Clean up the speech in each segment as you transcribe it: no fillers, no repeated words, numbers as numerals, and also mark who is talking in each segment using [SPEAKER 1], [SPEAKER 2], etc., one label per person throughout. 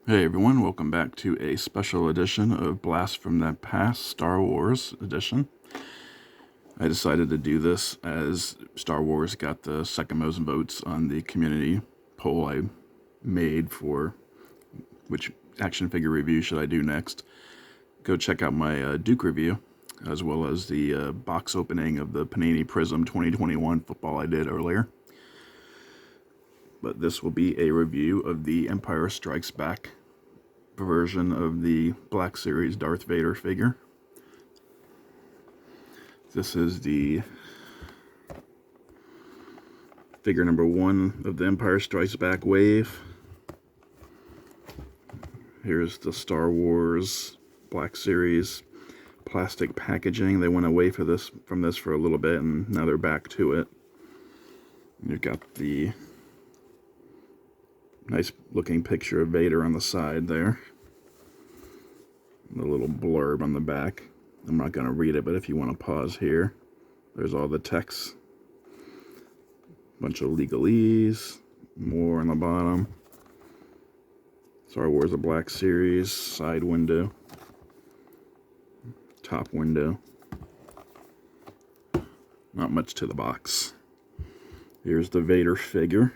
[SPEAKER 1] Hey everyone, welcome back to a special edition of Blast from the Past Star Wars edition. I decided to do this as Star Wars got the second most votes on the community poll I made for which action figure review should I do next. Go check out my Duke review, as well as the box opening of the Panini Prism 2021 football I did earlier. But this will be a review of the Empire Strikes Back version of the Black Series Darth Vader figure. This is the figure number 1 of the Empire Strikes Back wave. Here's the Star Wars Black Series plastic packaging. They went away from this for a little bit, and now they're back to it. You've got the nice looking picture of Vader on the side there. The little blurb on the back. I'm not going to read it, but if you want to pause here, there's all the text. Bunch of legalese, more on the bottom. Star Wars The Black Series, side window, top window. Not much to the box. Here's the Vader figure.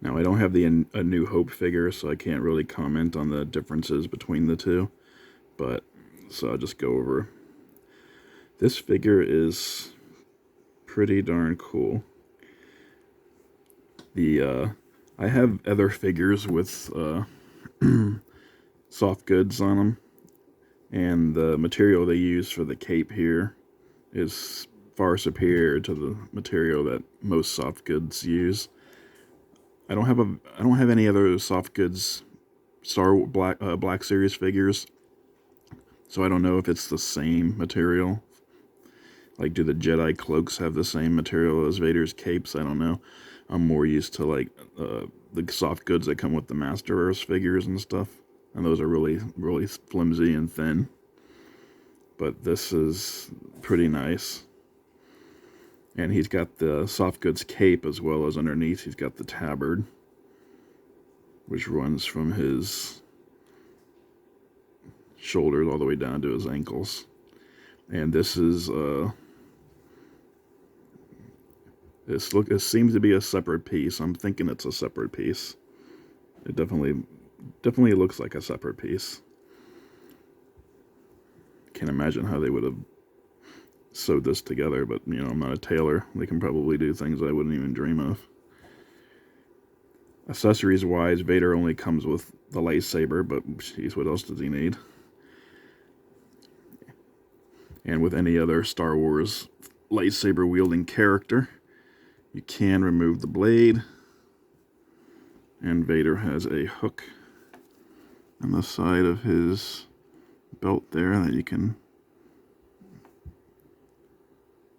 [SPEAKER 1] Now, I don't have the A New Hope figure, so I can't really comment on the differences between the two. But, so I'll just go over. This figure is pretty darn cool. I have other figures with soft goods on them. And the material they use for the cape here is far superior to the material that most soft goods use. I don't have any other soft goods Black Series figures, so I don't know if it's the same material. Like, do the Jedi cloaks have the same material as Vader's capes? I don't know. I'm more used to like the soft goods that come with the Masterverse figures and stuff, and those are really, really flimsy and thin. But this is pretty nice. And he's got the soft goods cape, as well as underneath he's got the tabard, which runs from his shoulders all the way down to his ankles. And this is it seems to be a separate piece. I'm thinking it's a separate piece. It definitely looks like a separate piece. Can't imagine how they would have sewed this together, but you know, I'm not a tailor. They can probably do things I wouldn't even dream of. Accessories wise, Vader only comes with the lightsaber, but geez, what else does he need? And with any other Star Wars lightsaber wielding character, you can remove the blade. And Vader has a hook on the side of his belt there that you can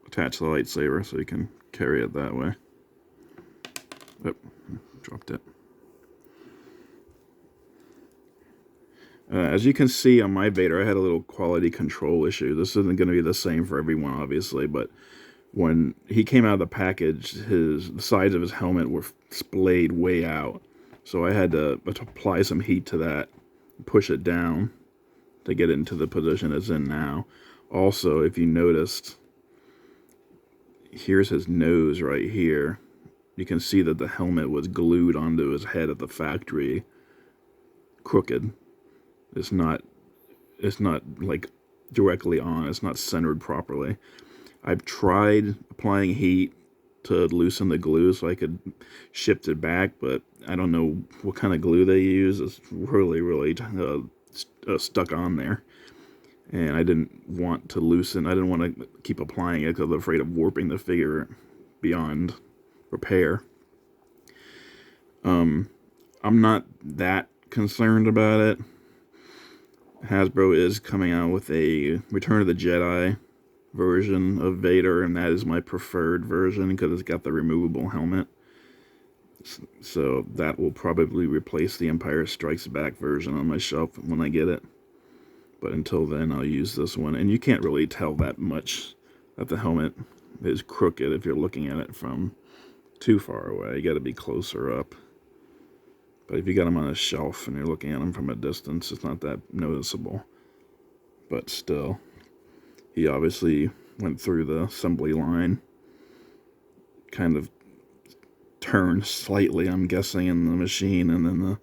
[SPEAKER 1] attach the lightsaber so you can carry it that way. Oh, dropped it. As you can see on my Vader, I had a little quality control issue. This isn't going to be the same for everyone, obviously, but when he came out of the package, the sides of his helmet were splayed way out. So I had to apply some heat to that, push it down to get it into the position it's in now. Also, if you noticed, here's his nose right here. You can see that the helmet was glued onto his head at the factory, crooked. It's not like directly on. It's not centered properly. I've tried applying heat to loosen the glue so I could shift it back, but I don't know what kind of glue they use. It's really, really stuck on there. And I didn't want to loosen. I didn't want to keep applying it because I was afraid of warping the figure beyond repair. I'm not that concerned about it. Hasbro is coming out with a Return of the Jedi version of Vader, and that is my preferred version because it's got the removable helmet. So that will probably replace the Empire Strikes Back version on my shelf when I get it. But until then, I'll use this one. And you can't really tell that much that the helmet is crooked if you're looking at it from too far away. You got to be closer up. But if you got him on a shelf and you're looking at him from a distance, it's not that noticeable. But still, he obviously went through the assembly line, kind of turned slightly, I'm guessing, in the machine, and then the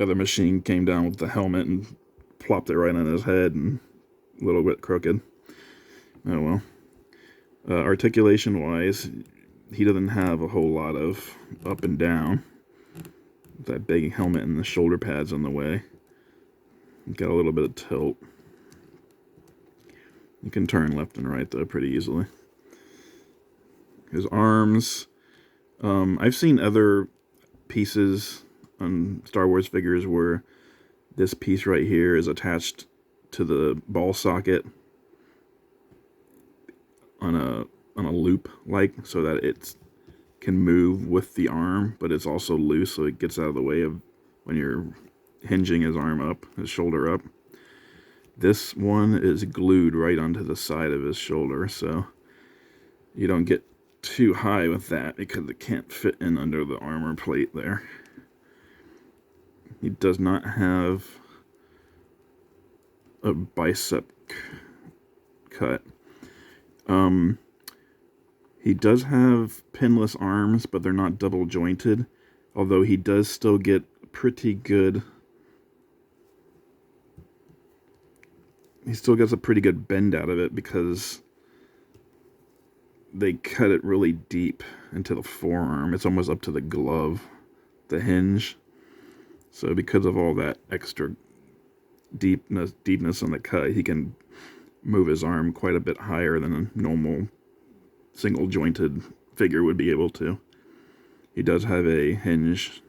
[SPEAKER 1] other machine came down with the helmet and plopped it right on his head and a little bit crooked. Oh well. Articulation-wise, he doesn't have a whole lot of up and down. That big helmet and the shoulder pads in the way. Got a little bit of tilt. You can turn left and right, though, pretty easily. His arms. I've seen other pieces on Star Wars figures where this piece right here is attached to the ball socket on a loop, so that it can move with the arm, but it's also loose, so it gets out of the way of when you're hinging his arm up, his shoulder up. This one is glued right onto the side of his shoulder, so you don't get too high with that because it can't fit in under the armor plate there. He does not have a bicep cut. He does have pinless arms, but they're not double jointed, although he does still get pretty good. He still gets a pretty good bend out of it because they cut it really deep into the forearm. It's almost up to the glove, the hinge. So because of all that extra deepness in the cut, he can move his arm quite a bit higher than a normal single jointed figure would be able to. He does have a hinge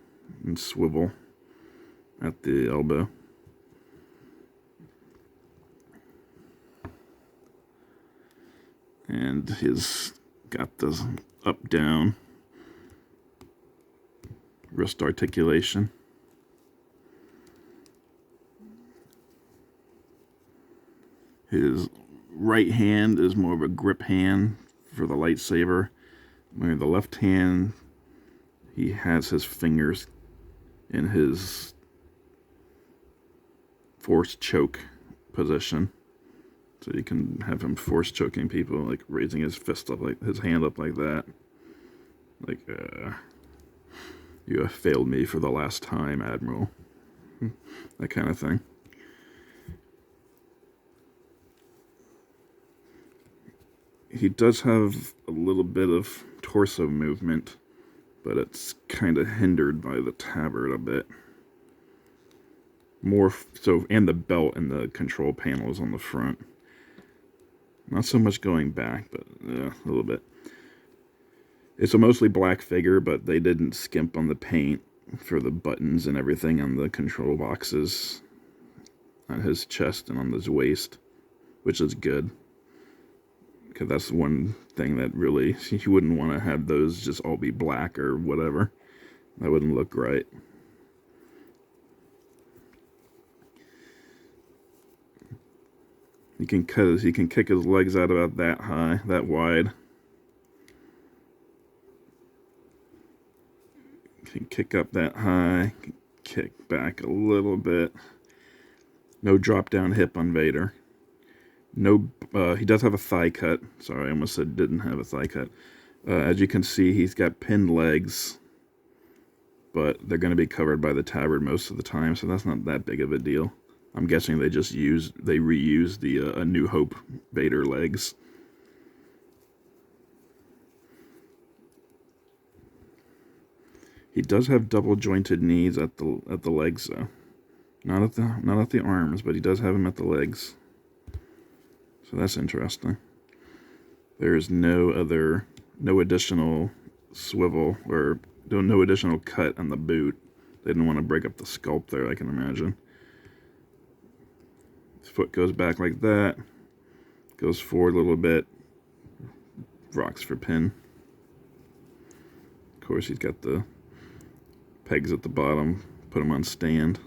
[SPEAKER 1] and swivel at the elbow. And he's got the up-down wrist articulation. His right hand is more of a grip hand for the lightsaber. Where the left hand, he has his fingers in his force choke position. So you can have him force choking people, like raising his fist up, like his hand up like that. Like, you have failed me for the last time, Admiral. That kind of thing. He does have a little bit of torso movement, but it's kind of hindered by the tabard a bit. More so, and the belt and the control panels on the front. Not so much going back, but a little bit. It's a mostly black figure, but they didn't skimp on the paint for the buttons and everything on the control boxes on his chest and on his waist, which is good. Because that's one thing that really, you wouldn't want to have those just all be black or whatever. That wouldn't look right. He can kick his legs out about that high, that wide. Can kick up that high, kick back a little bit. No drop down hip on Vader. No, he does have a thigh cut. Sorry, I almost said didn't have a thigh cut. As you can see, he's got pinned legs, but they're going to be covered by the tabard most of the time, so that's not that big of a deal. I'm guessing they reused the A New Hope Vader legs. He does have double jointed knees at the legs though. Not at the arms, but he does have them at the legs. So that's interesting. There's no additional swivel or no additional cut on the boot. They didn't want to break up the sculpt there, I can imagine. His foot goes back like that. Goes forward a little bit. Rocks for pin. Of course, he's got the pegs at the bottom. Put them on stand.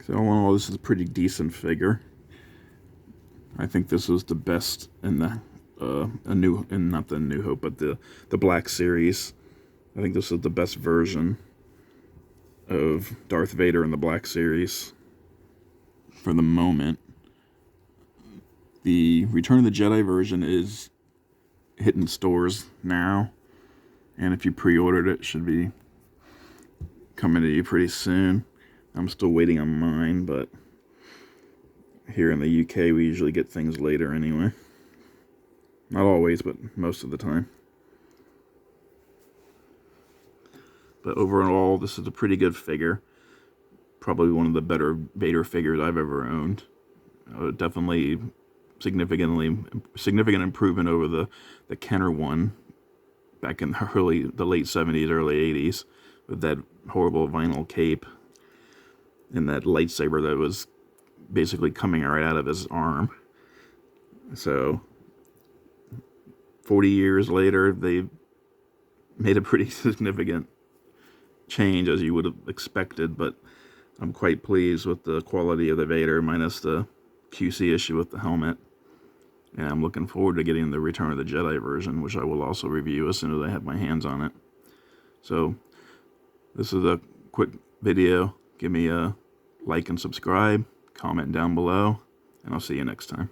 [SPEAKER 1] So all in all, this is a pretty decent figure. I think this was the best in the not the New Hope, but the Black Series. I think this is the best version of Darth Vader in the Black Series for the moment. The Return of the Jedi version is hitting stores now, and if you pre-ordered it, should be coming to you pretty soon. I'm still waiting on mine, but here in the UK we usually get things later anyway. Not always, but most of the time. But overall, this is a pretty good figure. Probably one of the better Vader figures I've ever owned. Definitely significant improvement over the Kenner one back in the late 70s, early 80s, with that horrible vinyl cape and that lightsaber that was basically coming right out of his arm. So 40 years later, they made a pretty significant change, as you would have expected, but I'm quite pleased with the quality of the Vader, minus the QC issue with the helmet. And I'm looking forward to getting the Return of the Jedi version, which I will also review as soon as I have my hands on it. So, this is a quick video. Give me a like and subscribe, comment down below, and I'll see you next time.